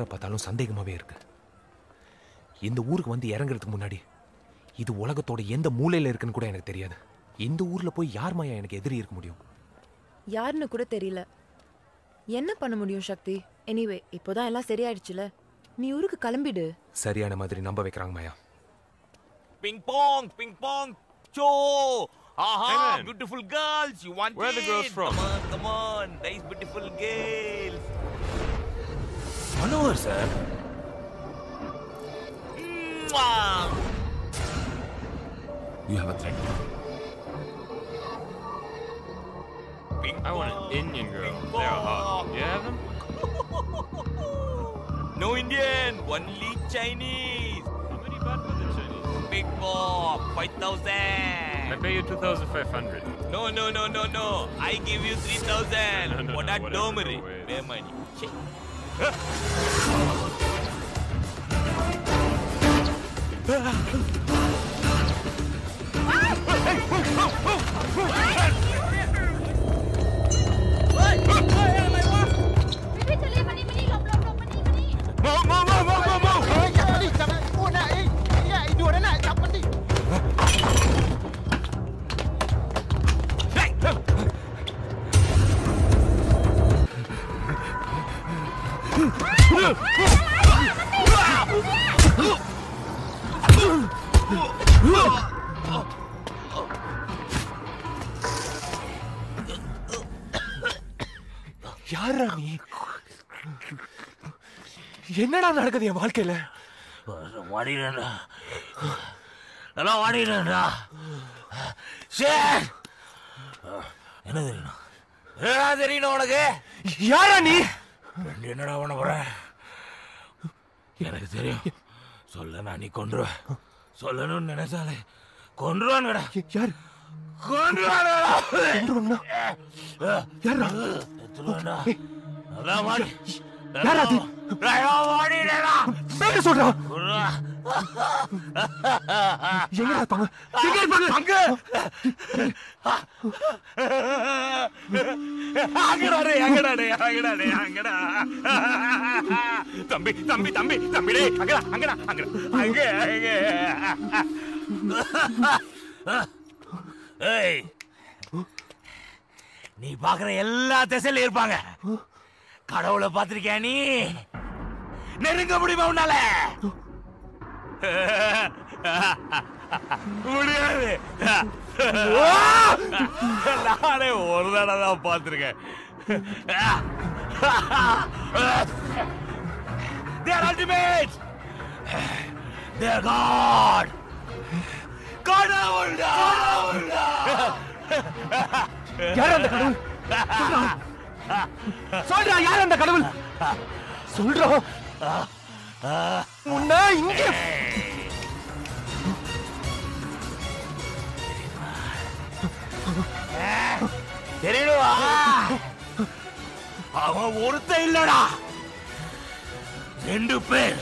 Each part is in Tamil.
யாரை பார்த்தாலும் சந்தேகமாவே இருக்கு. இந்த ஊருக்கு வந்து இறங்குறதுக்கு முன்னாடி இது உலகத்தோட எந்த மூலையில இருக்குன்னு கூட எனக்கு தெரியாது. இந்த ஊர்ல போய் யார் மாயா எனக்கு எதிரி இருக்க முடியும்? யாருன்னு கூட தெரியல. என்ன பண்ண முடியும் சக்தி? எனிவே இப்போதான் எல்லாம் சரியாயிடுச்சுல, நீ ஊருக்கு கிளம்பிடு. சரியான மாதிரி நம்ப வைக்கிறாங்க மாயா. பிங் பாங் சோ. Aha, hey beautiful girls, you want Where are the girls from? Come on, nice beautiful girls. Manohar sir. You have a threat. I want an Indian girl. They're hot. You have them? No Indian, only Chinese. How many baht for the Chinese? Big Bob, 5,000. I pay you 2,500. No. I give you 3,000. No, what a whatever, domary. no way. Pay money. யாரா நீ? என்னடா நடக்குது என் வாழ்க்கையில? வாடிடா, நல்லா வாடிடா. என்ன தெரியணும்? என்னடா தெரியணும் உனக்கு? யாரா நீ? என்னடா பண்ண போற? எனக்கு தெரியும். சொல்ல நான் நீ கொன்றுவேன். சொல்லணும்னு நினைச்சாலே கொன்றுவானுடா. யார் கொன்றுவானுடா? யாரா? எத்துருவான்டா. அதான் வாடி. யாரா அது? வாடிடா. பேர சொல்றா. கொன்றுவா. எங்கடா இருப்பாங்க? எங்க இருப்பாங்க? அங்கடா. தம்பி டேய், அங்கடா. அங்க. ஏய், நீ பாக்குற எல்லா திசையில இருப்பாங்க. கடவுளை பார்த்திருக்கியா நீ? நெருங்க முடியுமா உன்னால? முடியாது. நானே ஒரு தடவை தான் பார்த்திருக்கேன். They are ultimate. They are God. கடவுள்டா. யார் அந்த கடவுள்? சொல்றா, யார் அந்த கடவுள்? சொல்றா. உன்னை இங்கே தெரியுமா? அவன் ஒருத்த இல்லடா, 2 பேர்.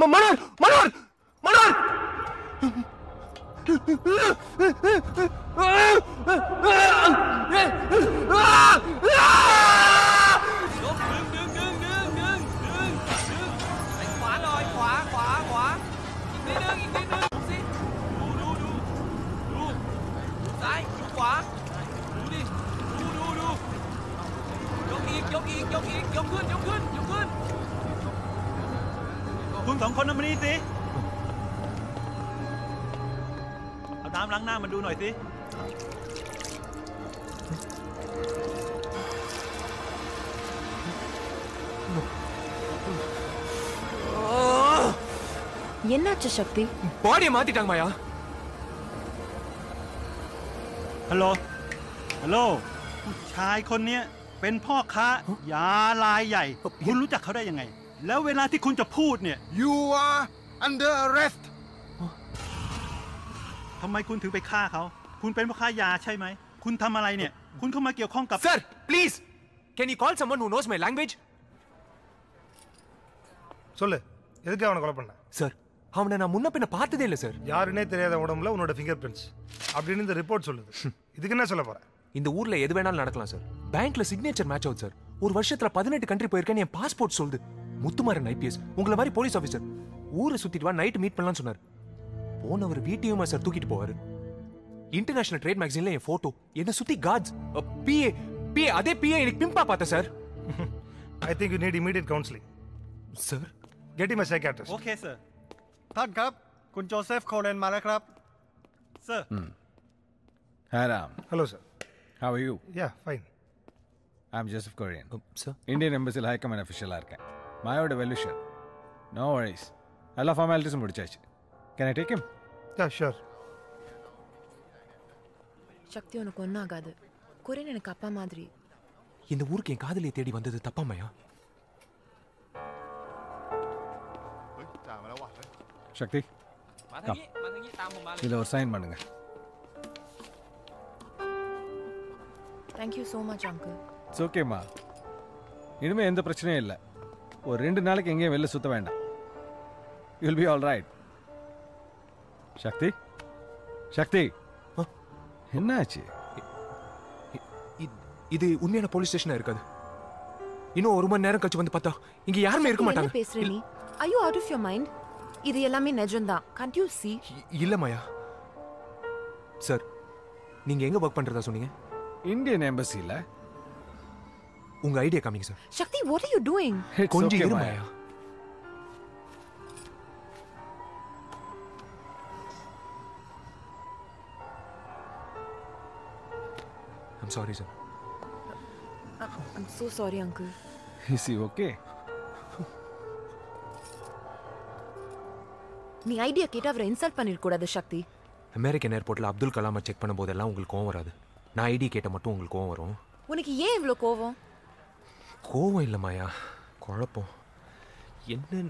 மனோர்คุณ2 คนมานี่สิเอาน้ำล้างหน้ามาดูหน่อยสิஎன்னாச்சு சக்தி? பாடியை மாத்திட்டாங்க மாயா.ฮัลโหลผู้ชายคนนี้ไป เป็นพ่อค้ายารายใหญ่ คุณรู้จักเขาได้ยังไง แล้วเวลาที่คุณจะพูดเนี่ย You are under arrest. ทำไมคุณถึงไปฆ่าเขา คุณเป็นพ่อค้ายาใช่ไหม คุณทำอะไรเนี่ย คุณเข้ามาเกี่ยวข้องกับ Sir, please. Can you call someone who knows my language? சொல்லு எதுக்கு அவனை கொலை பண்ண? Sir, அவனை நான் முன்ன பின்ன பார்த்ததே இல்லை சார். யாருன்னே தெரியாத உடம்புல உன்னோட ஃபிங்கர் பிரிண்ட்ஸ் அப்படின்னு இந்த ரிப்போர்ட் சொல்லுது. இதுக்கு என்ன சொல்ல போற? இந்த ஊர்ல எது வேணாலும் நடக்கலாம் சார். பேங்க்ல சிக்னேச்சர் மேட்ச் ஆகுது சார். ஒரு வருஷத்துல 18 கண்ட்ரி போயிருக்கேன், என் பாஸ்போர்ட் சொல்லுது. முத்துமாறன் ஐபிஎஸ் உங்களை மாதிரி போலீஸ் ஆஃபீஸர் ஊரை சுத்திட்டு வா, நைட் மீட் பண்ணலாம்னு சொன்னார். போனவர் வீட்டையும் சார் தூக்கிட்டு போவாரு. இன்டர்நேஷனல் ட்ரேட் மேகசின்ல என் போட்டோ, என்ன சுத்தி கார்ட்ஸ், பிஏ அதே பிஏ எனக்கு பிம்பா பார்த்தேன் sir. I think you need immediate counseling. Sir, Get him a psychiatrist. โอเค sir ท่านครับคุณโจเซฟโคเลนมาแล้วครับ sir Hi Ram, Hello sir. how are you? Yeah, fine. I'm Joseph Korean. Sir Indian Embassy High Command official இருக்கேன். மாயோட வெல்விஷர். No worries. எல்லா ஃபார்மாலிட்டிஸும் முடிச்சாச்சு. Can I take him? Yeah, sure. சக்தி உனக்கு ஒன்றும் ஆகாது. கொரியன் எனக்கு அப்பா மாதிரி. இந்த ஊருக்கு என் காதலியை தேடி வந்தது தப்பாமையா? சக்தி, இதில் ஒரு சைன் பண்ணுங்க. Thank you so much uncle. It's ஓகேம்மா, இனிமேல் எந்த பிரச்சனையும் இல்லை. ஒரு 2 நாளைக்கு எங்கேயும் வெளில சுற்ற வேண்டாம். You'll be all right. Shakti, Shakti, என்னாச்சு? இது உண்மையான போலீஸ் ஸ்டேஷனா இருக்காது. இன்னும் 1 மணி நேரம் கழிச்சு வந்து பார்த்தா இங்க யாருமே இருக்க மாட்டாங்க. என்ன பேசுற நீ? Are you out of your mind? இது எல்லாமே நிஜம்தான். Can't you see? இல்ல மாயா. சார், நீங்க எங்க வர்க் பண்றதா சொன்னீங்க? இந்தியன் எம்பசியில். உங்க ஐடியா காமிங்க sir. Shakti, what are you doing? கொஞ்சம் இரு Maya. I'm sorry sir. I'm so sorry uncle. Is he okay? நீ ஐடியா கேட்டு அவரை இன்சல்ட் பண்ணிருக்கூடாது சக்தி. அமெரிக்கன் ஏர்போர்ட்ல அப்துல் கலாமை செக் பண்ணும் போதெல்லாம் உங்களுக்கு கோவம் வராது. நான் ஐடி கேட்ட மட்டும் உங்களுக்கு கோவம் வரும். உனக்கு ஏன் இவ்வளோ கோவம்? கோவம் இல்லை மாயா, குழப்பம். என்ன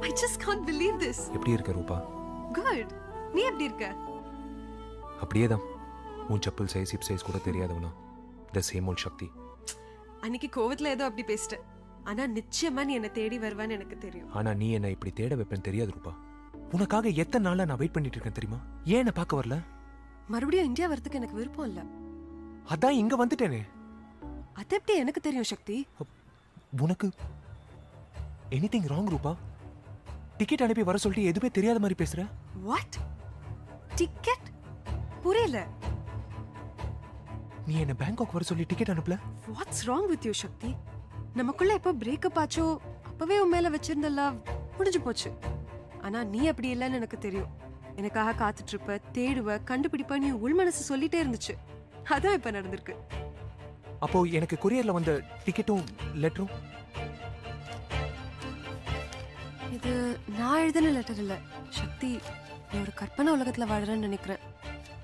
I just can't believe this. எப்படி இருக்க ரூபா? Good. நீ எப்படி இருக்க? அப்படியே தான். உன் செப்பல் சைஸ் ஹிப் சைஸ் கூட தெரியாதவனா. த சேம் ஓல்ட் சக்தி. அன்னைக்கு கோவத்துல ஏதோ அப்படி பேசிட்டேன். ஆனா நிச்சயமா நீ என்ன தேடி வருவான்னு எனக்கு தெரியும். ஆனா நீ என்ன இப்படி தேட வைப்பேன்னு தெரியாது ரூபா. உனக்காக எத்தனை நாளா நான் வெயிட் பண்ணிட்டு இருக்கேன் தெரியுமா? ஏன் என்ன பார்க்க வரல? மறுபடியும் இந்தியா வரதுக்கு எனக்கு விருப்பம் இல்ல. அதான் இங்க வந்துட்டேனே. அது எப்படி எனக்கு தெரியும் சக்தி? உனக்கு எனிதிங் ராங் ரூபா? டிக்கெட் அனுப்பி வர சொல்லிட்டு எதுவுமே தெரியாத மாதிரி பேசுற. What? டிக்கெட்? புரியல. நீ என்ன பேங்காக் வர சொல்லி டிக்கெட் அனுப்பல? What's wrong with you சக்தி? நமக்குள்ள எப்ப பிரேக்கப் ஆச்சோ அப்பவே உன் மேல வச்சிருந்த லவ் முடிஞ்சு போச்சு. ஆனா நீ அப்படி இல்லைன்னு எனக்கு தெரியும். எனக்காக காத்துட்டு இருப்ப, தேடுவ, கண்டுபிடிப்ப, நீ உள் மனசு சொல்லிட்டே இருந்துச்சு. அதான் இப்ப நடந்திருக்கு. அப்போ எனக்கு கொரியர்ல வந்த டிக்கெட்டும் லெட்டரும் இது நான் எழுதின லெட்டர் இல்ல சக்தி. நீ ஒரு கற்பனை உலகத்துல வாழறேன்னு நினைக்கிறேன்.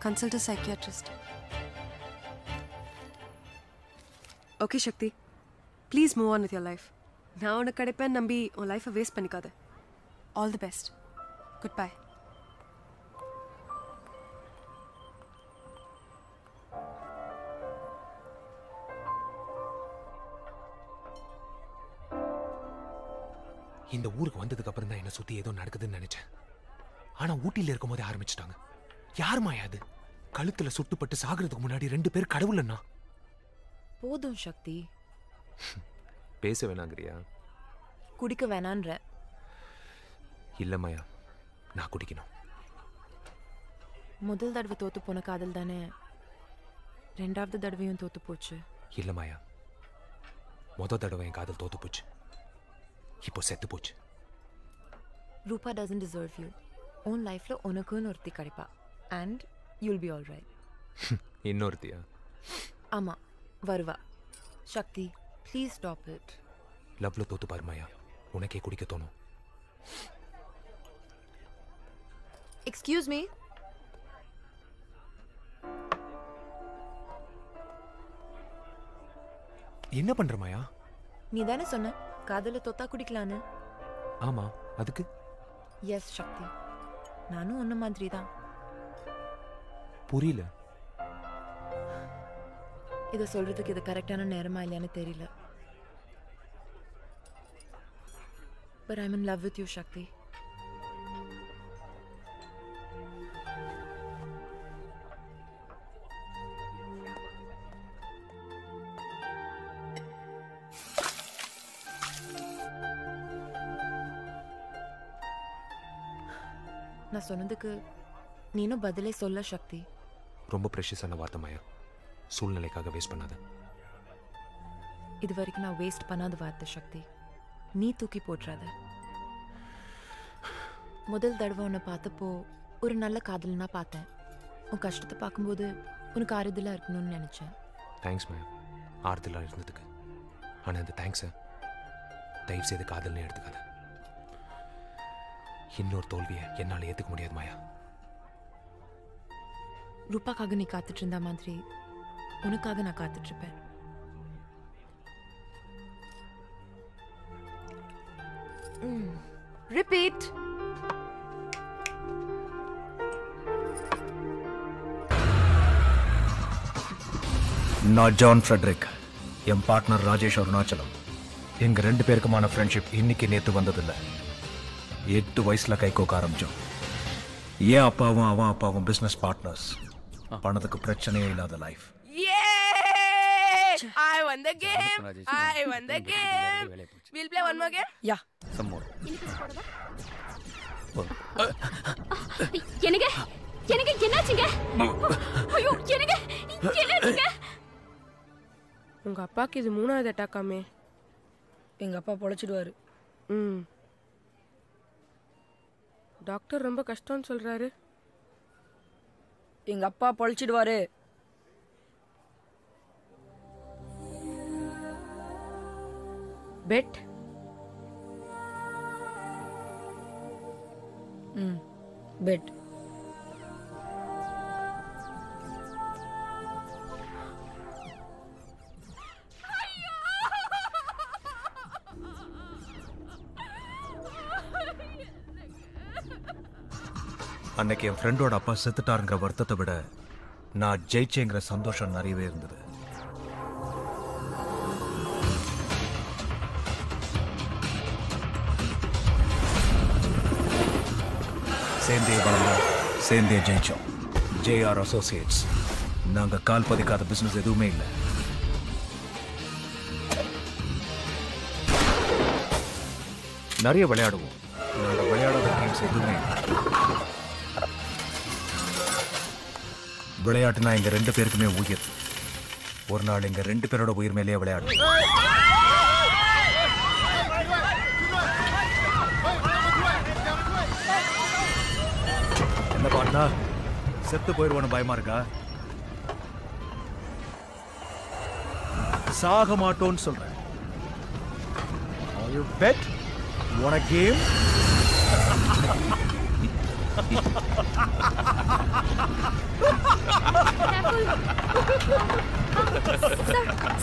Consult psychiatrist. Okay Shakti, please move on with your life. நான் உனக்கு கிடைப்பேன் நம்பி உன் லைஃபை வேஸ்ட் பண்ணிக்காத. All the best. Good bye. இந்த ஊருக்கு வந்ததுக்கு அப்புறம் தான் என்ன சுத்தி ஏதோ நடக்குதுன்னு நினைச்சேன். ஆனா ஊட்டில இருக்கும் போதே ஆரம்பிச்சிட்டாங்க. யார் மாயா அது? கழுத்துல சுட்டுப்பட்டு சாகிறதுக்கு முன்னாடி 2 பேர் கடவுள்னா. போதும் சக்தி. பேச வேணாங்கிறியா? குடிக்க வேணான்ற. இல்ல மாயா, நான் குடிக்கணும். முதல் தடவை தோத்து போன காதல் தானே 2வது தடவையும் தோத்து போச்சு. இல்ல மாயா, முதல் தடவை என் காதல் தோத்து போச்சு. இப்போ செத்து போச்சு. ரூபா doesn't deserve you. உன் லைஃப்ல உனக்குன்னு ஒருத்தி கிடைப்பா and you'll be all right. இன்னொருத்தியா? ஆமா, வருவா. Sakthi, please stop it. லவ்ல தோத்து பாரு மாயா, உனக்கே குடிக்க தோணும். Excuse me. என்ன பண்ற மாயா? நீ தானே சொன்ன காதல தொத்தா குடிக்கலான்னு. ஆமா, அதுக்கு? எஸ் சக்தி, நானும் ஒன்ன மாதிரி தான். புரியல. இதை சொல்றதுக்கு இது கரெக்டான நேரமா இல்லையான்னு தெரியல. But I'm in love with you, Shakti. நான் சொன்னதுக்கு நீனும் பதிலே சொல்ல சக்தி. ரொம்ப ப்ரெஷியஸான வார்த்தை மாயா, சூழ்நிலைக்காக வேஸ்ட் பண்ணாத. இது வரைக்கும் நான் வேஸ்ட் பண்ணாத வார்த்தை சக்தி, நீ தூக்கி போட்டுறாத. முதல் தடவை உன்னை பார்த்தப்போ ஒரு நல்ல காதலனா பார்த்தேன். உன் கஷ்டத்தை பார்க்கும்போது உனக்கு ஆறுதலாக இருக்கணும்னு நினச்சேன். தேங்க்ஸ் மாயா, ஆறுதலாக இருந்ததுக்கு. ஆனால் அந்த தேங்க்ஸை தயவு செய்து காதல்னு எடுத்துக்காத. இன்னொரு தோல்வியை என்னால் ஏற்றுக்க முடியாது மாயா. ரூபாக்காக நீ காத்துட்டு இருந்த மாதிரி உனக்காக நான் காத்துட்டு இருப்பேன். ரிப்பீட். நான் ஜான் ஃப்ரெட்ரிக், என் பார்ட்னர் ராஜேஷ் அருணாச்சலம். எங்க 2 பேருக்குமான ஃப்ரெண்ட்ஷிப் இன்னைக்கு நேத்து வந்ததில்லை. 8 வயசுல கை கோக்க ஆரம்பிச்சோம். என் அப்பாவும் அவன் அப்பாவும் பிசினஸ் பார்ட்னர்ஸ். பணத்துக்கு பிரச்சனையே இல்லாத life. I won the game. I won the game. We'll play one more game. Yeah, some more. எனக்கு எனக்கு என்னாச்சுங்க? ஐயோ, எனக்கு என்னாச்சுங்க? உங்க அப்பாக்கு இது 3வது அட்டாக்காமே. எங்க அப்பா பொழைச்சிடுவாரு. டாக்டர் ரொம்ப கஷ்டம்னு சொல்றாரு. எங்க அப்பா பொழைச்சிடுவாரு. பெட். பெட். அன்னைக்கு என் ஃப்ரெண்டோட அப்பா செத்துட்டாருங்கிற வருத்தத்தை விட நான் ஜெயிச்சேங்கிற சந்தோஷம் நிறையவே இருந்தது. சேர்ந்தே வளர்ந்தோம், சேர்ந்தே ஜெயிச்சோம். JR Associates. நாங்க கால் பதிக்காத பிசினஸ் எதுவுமே இல்லை. நிறைய விளையாடுவோம். நாங்க விளையாடாத கேம்ஸ் எதுவுமே இல்லை. விளையாட்டுனா எங்க 2 பேருக்குமே உயிர். ஒரு நாள் எங்க 2 பேரோட உயிர் மேலேயே விளையாடும். என்ன பாட்னா, செத்து போயிடுவோன்னு பயமா இருக்கா? சாக மாட்டோன்னு சொல்றேன். Are you bet? You want a game?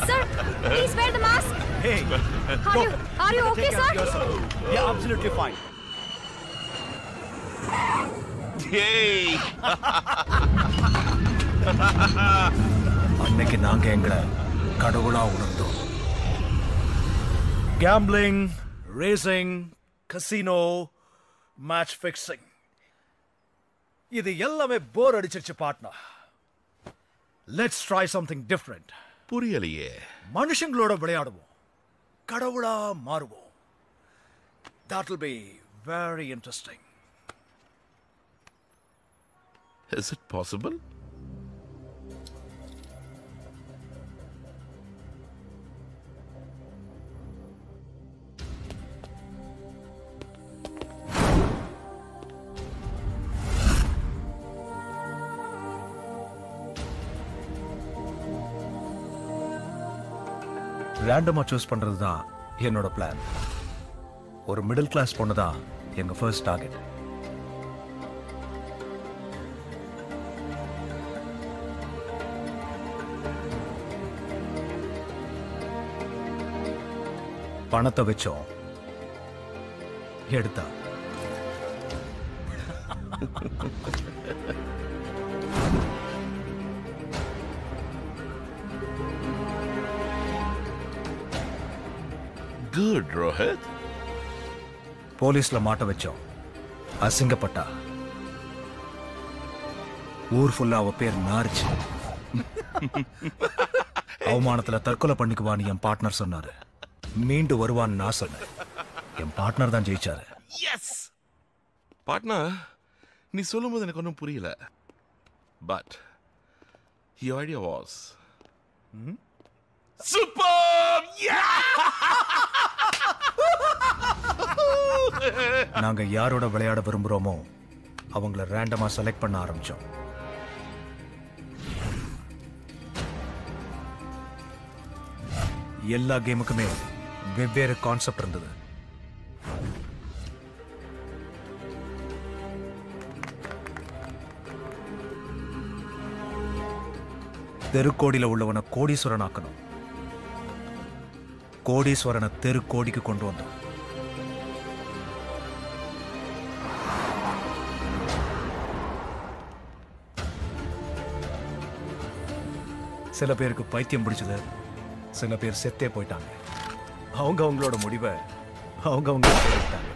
Sir, please wear the mask. Hey, Are you okay, sir? Yeah, absolutely fine. Hey! அன்னைக்கு நாங்க எங்களை கடவுளா உணர்ந்தோம். Gambling, racing, casino, match fixing. இது எல்லாமே போர் அடிச்சிருச்சு partner. Let's try something different. புரியலையே. மனுஷங்களோட விளையாடுவோம், கடவுளா மாறுவோம். That will be very interesting. Is it possible? ரேண்டமா சூஸ் பண்றது தான் என்னோட பிளான். ஒரு மிடில் கிளாஸ் பொண்ணு தான் எங்க ஃபர்ஸ்ட் டார்கெட். பணத்தை வச்சோம் எடுத்தா. Good, Rohit. போலீஸ்ல மாட்ட வச்சோம். அசிங்கப்பட்டா. ஊர் ஃபுல்லா அவ பேர் நாரிச்சு. அவமானத்துல தற்கொலை பண்ணிக்குவான்னு என் பார்ட்னர் சொன்னாரு. மீண்டு வருவான்னு நான் சொன்னேன். என் பார்ட்னர் தான் ஜெயிச்சாரு. எஸ் பார்ட்னர், நீ சொல்லும்போது எனக்கு ஒன்றும் புரியல. But your idea was superb. நாங்க யாரோட விளையாட விரும்புறோமோ அவங்கள ரேண்டமா செலக்ட் பண்ண ஆரம்பிச்சோம். எல்லா கேமுக்குமே வெவ்வேறு கான்செப்ட் இருந்தது. தெருக்கோடியில உள்ளவனை கோடீஸ்வரன் ஆக்கணும். கோடீஸ்வரனை தெருக்கோடிக்கு கொண்டு வந்தோம். சில பேருக்கு பைத்தியம் பிடிச்சது, சில பேர் செத்தே போயிட்டாங்க. அவங்க அவங்களோட முடிவை அவங்க எடுத்தாங்க.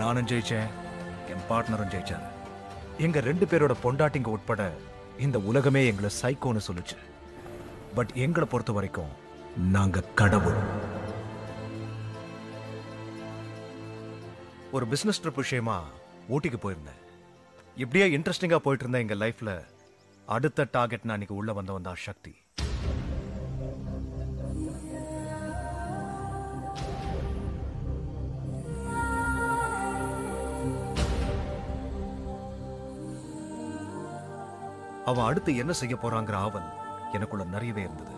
நானும் ஜெயிச்சேன், என் பார்ட்னரும் ஜெயிச்சாரு. எங்க 2 பேரோட பொண்டாட்டிங்க உட்பட இந்த உலகமே எங்களை சைக்கோன்னு சொல்லுச்சு. பட் எங்களை பொறுத்த வரைக்கும் நாங்க கடவுள். ஒரு பிசினஸ் ட்ரிப் விஷயமா ஊட்டிக்கு போயிருந்தேன். இப்படியே இன்ட்ரெஸ்டிங்கா போயிட்டு இருந்த எங்க லைஃப்ல அடுத்த டார்கெட் நான் இன்னைக்கு உள்ள வந்தவன் தான் சக்தி. அவன் அடுத்து என்ன செய்ய போறாங்கிற ஆவல் எனக்குள்ள நிறையவே இருந்தது.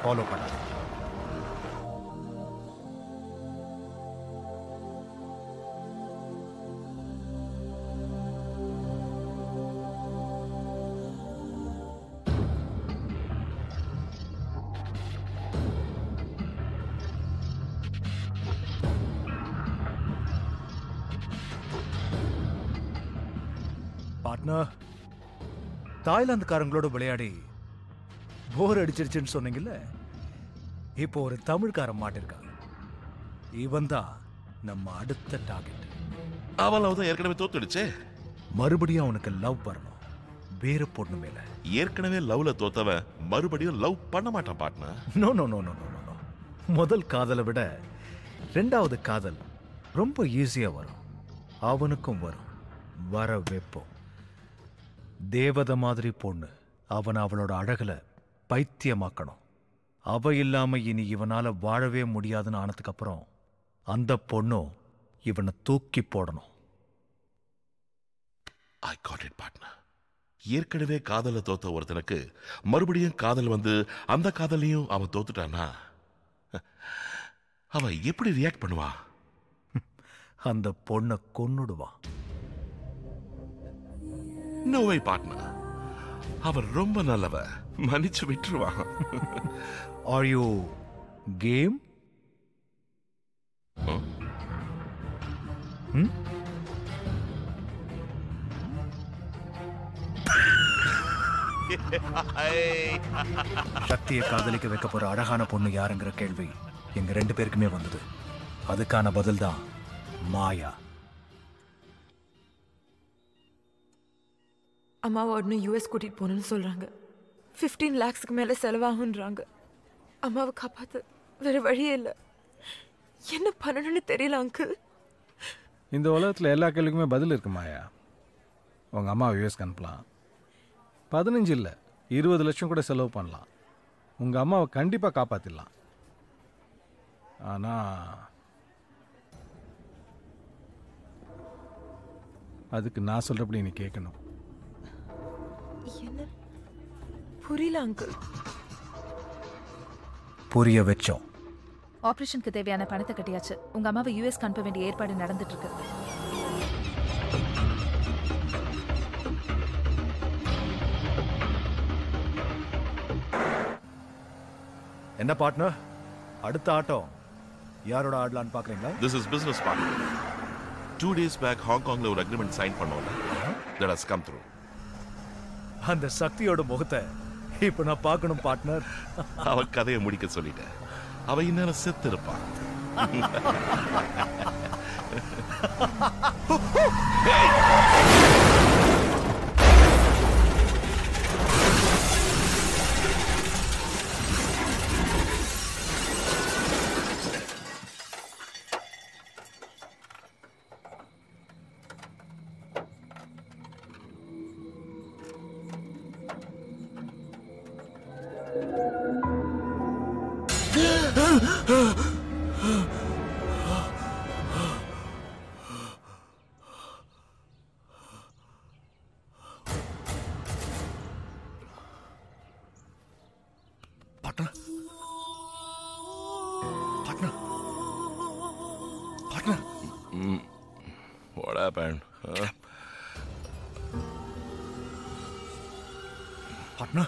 ஃபாலோ பண்ண பார்ட்னர், தாய்லாந்துக்காரங்களோட விளையாடி போர் அடிச்சிருச்சுன்னு சொன்னீங்கல்ல, இப்போ ஒரு தமிழ்காரன் மாட்டிருக்கான். இவன் தான் நம்ம அடுத்த டார்கெட். அவன் லவ் தான் ஏற்கனவே தோத்துடுச்சே. மறுபடியும் அவனுக்கு லவ் வரணும், வேற பொண்ணு மேல. ஏற்கனவே லவ்ல தோத்தவன் மறுபடியும் லவ் பண்ண மாட்டான் partner. No no no no no. முதல் காதலை விட 2வது காதல் ரொம்ப ஈஸியா வரும். அவனுக்கும் வரும், வர வைப்போம். தேவதை மாதிரி பொண்ணு, அவனை அவளோட அழகுல பைத்தியமாக்கணும். அவ இல்லாம இனி இவனால வாழவே முடியாதுன்னு ஆனதுக்கு அப்புறம் அந்த பொண்ணும் இவனை தூக்கி போடணும். I got it partner. ஏற்கனவே காதல தோத்த ஒருத்தனுக்கு மறுபடியும் காதல் வந்து அந்த காதலையும் அவன் தோத்துட்டானா அவன் எப்படி ரியாக்ட் பண்ணுவா? அந்த பொண்ணை கொன்னுடுவான். நோ வே பார்ட்னர், அவன் ரொம்ப நல்லவ, மன்னிச்சு விட்டுருவான். Are you came? சக்தியை காதலிக்க வைக்க போற அழகான பொண்ணு யாருங்கிற கேள்வி எங்க 2 பேருக்குமே வந்தது. அதுக்கான பதில் தான் மாயா. அம்மாவை உடனே யூஎஸ் கூட்டிட்டு போகணும்னு சொல்றாங்க. 15 lakhsக்கு மேல செலவாகுன்றாங்க. அம்மாவை காப்பாத்து வேற வழியே இல்லை. என்ன பண்ணணும்னு தெரியல அங்கிள். இந்த உலகத்தில் எல்லா கேள்விக்குமே பதில் இருக்கு மாயா. உங்கள் அம்மாவை யூஎஸ்க்கு அனுப்பலாம். 15 இல்லை 20 லட்சம் கூட செலவு பண்ணலாம். உங்கள் அம்மாவை கண்டிப்பாக காப்பாற்றிடலாம். ஆனால் அதுக்கு நான் சொல்கிறபடி நீ கேட்கணும். என்ன புரியல அங்கிள். புரிய வச்சோம். ஆபரேஷனுக்கு தேவையான பணத்தை கட்டியாச்சு. உங்க அம்மாவை யுஎஸ் அனுப்ப வேண்டிய ஏற்பாடு நடந்துட்டு இருக்கு. என்ன பார்ட்னர், அடுத்த ஆட்டம் யாரோட ஆடலான்னு பாக்குறீங்களா? This is business partner. 2 days back Hong Kongல ஒரு agreement sign பண்ணோம்ல. That has come through. அந்த சக்தியோட முகத்தை இப்ப நான் பார்க்கணும் பார்ட்னர். அவ கதையை முடிக்க சொல்லிட்டேன். அவ இன்னும் செத்து இருப்பான். What happened? Partner?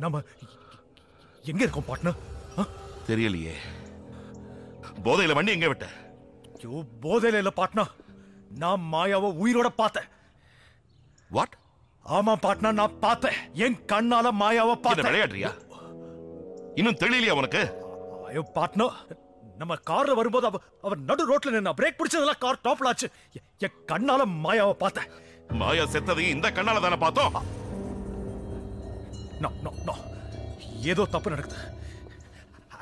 நம்ம எங்க இருக்கோம் பார்ட்னர்? தெரியலையே. போதையில வண்டி எங்க விட்ட? ஐயோ, போதையில இல்ல பார்ட்னர். நான் மாயாவை உயிரோட பார்த்தேன். வாட்? ஆமா பார்ட்னர், நான் பார்த்தேன். என் கண்ணால மாயாவை பார்த்தேன். விளையாடுறியா? இன்னும் தெரியலையா உனக்கு? ஐயோ பார்ட்னர், நம்ம கார்ல வரும்போது அவர் நடு ரோட்ல நின்னா பிரேக் பிடிச்சதெல்லாம் கார் டாப்ல ஆச்சு. என் கண்ணால மாயாவை பார்த்தேன். மாயா செத்ததையும் இந்த கண்ணால தானே பார்த்தோம்? ஏதோ தப்பு நடக்குது.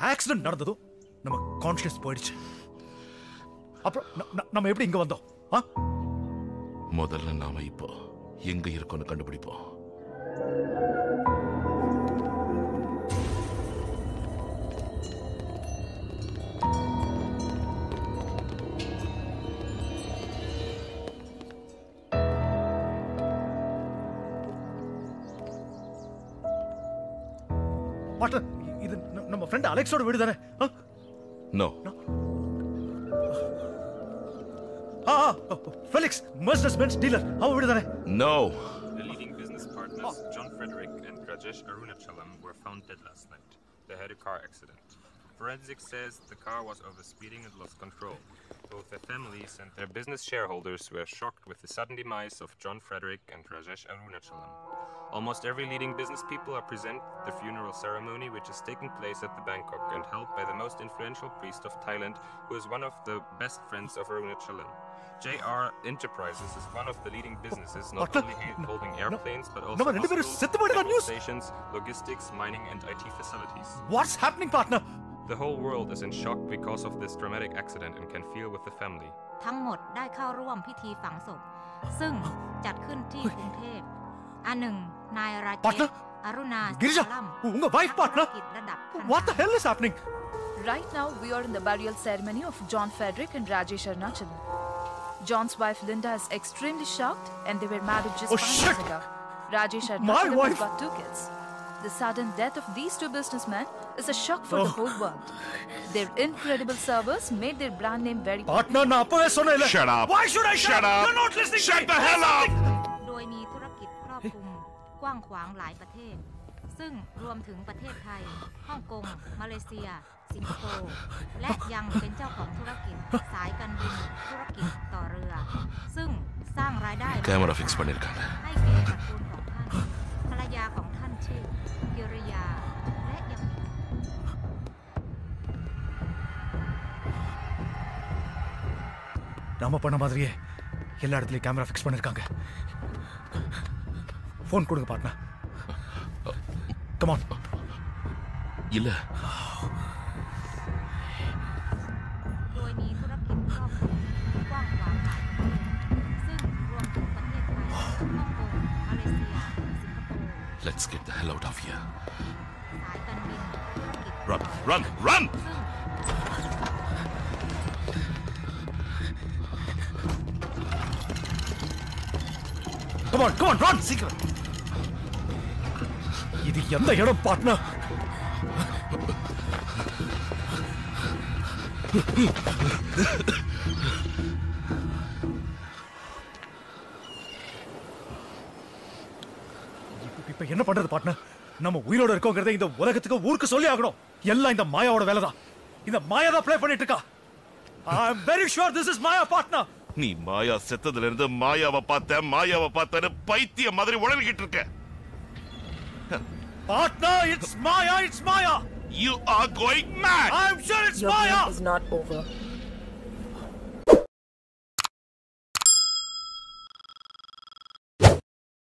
ஆக்சிடென்ட் நடந்ததும் நம்ம கான்ஷியஸ் போயிடுச்சு. அப்புறம் நம்ம எப்படி இங்க வந்தோம்? முதல்ல நாம இப்போ எங்க இருக்கோம்னு கண்டுபிடிப்போம். பார்ட்னர், இது நம்ம ஃப்ரெண்ட் அலெக்ஸோட வீடு தானே? No. Felix Mercedes Benz dealer, அவன் வீடு தானே? No. The leading business partners, John Frederick and Rajesh Arunachalam, were found dead last night. They had a car accident. Forensics says the car was overspeeding and lost control. Both their families and their business shareholders were shocked with the sudden demise of John Frederick and Rajesh Arunachalam. Almost every leading business people are present at the funeral ceremony, which is taking place at the Bangkok and held by the most influential priest of Thailand, who is one of the best friends of Arunachalam. JR Enterprises is one of the leading businesses, not only holding airplanes, but also hospitals, stations, logistics, mining, and IT facilities. What's happening, partner? The whole world is in shock because of this dramatic accident and can feel with the family. ทั้งหมดได้เข้าร่วมพิธีฝังศพซึ่งจัดขึ้นที่กรุงเทพอันหนึ่งนายราเจชอรุณา Girija, unga wife partner. What the hell is happening? Right now, we are in the burial ceremony of John Frederick and Rajesh Arunachalam. John's wife Linda is extremely shocked, and they were married just 5 years ago. Rajesh Arunachalam has got 2 kids. The sudden death of these 2 businessmen is a shock for the whole world. Their incredible service made their brand name very popular. Partner, na apave sonela. Shut up. Why should I shut up? You're not listening. Shut the hell up. โดยมีธุรกิจครอบคลุมกว้างขวางหลายประเทศซึ่งรวมถึงประเทศไทยฮ่องกงมาเลเซียสิงคโปร์และยังเป็นเจ้าของธุรกิจสายการบินธุรกิจต่อเรือซึ่งสร้างรายได้ camera fix பண்ணிருக்காங்க. ให้แก่ตระกูลของท่านภรรยาของท่านชื่อกิริยาและยัง நாம பண்ண மாதிரியே எல்லா இடத்துலயும் கேமரா ஃபிக்ஸ் பண்ணிருக்காங்க. ஃபோன் கொடுங்க பார்ட்னர். Come on. இல்ல. โดยมีธุรกิจครอบคลุมกว้างขวางหลายประเทศซึ่งรวมถึงประเทศไทยฮ่องกงมาเลเซียสิงคโปร์ Let's get the hell out of here. สายการบินธุรกิจ Run, run, run. come on, run சீக்கிரம். இது எந்த இடம் பார்ட்னர்? இப்ப என்ன பண்றது பார்ட்னர்? நம்ம உயிரோட இருக்கோங்கிறத இந்த உலகத்துக்கு ஊருக்கு சொல்லி ஆகணும். எல்லாம் இந்த மாயாவோட வேலை தான். இந்த மாயா தான் ப்ளே பண்ணிட்டு இருக்கா. I am very sure this is Maya partner. நீ மாயா செத்ததுல இருந்து மாயாவை பார்த்தேன்னு பைத்திய மாதிரி உளறிக்கிட்டு இருக்க. Partner, it's Maya. You are going mad. I'm sure it's Your Maya. game is not over.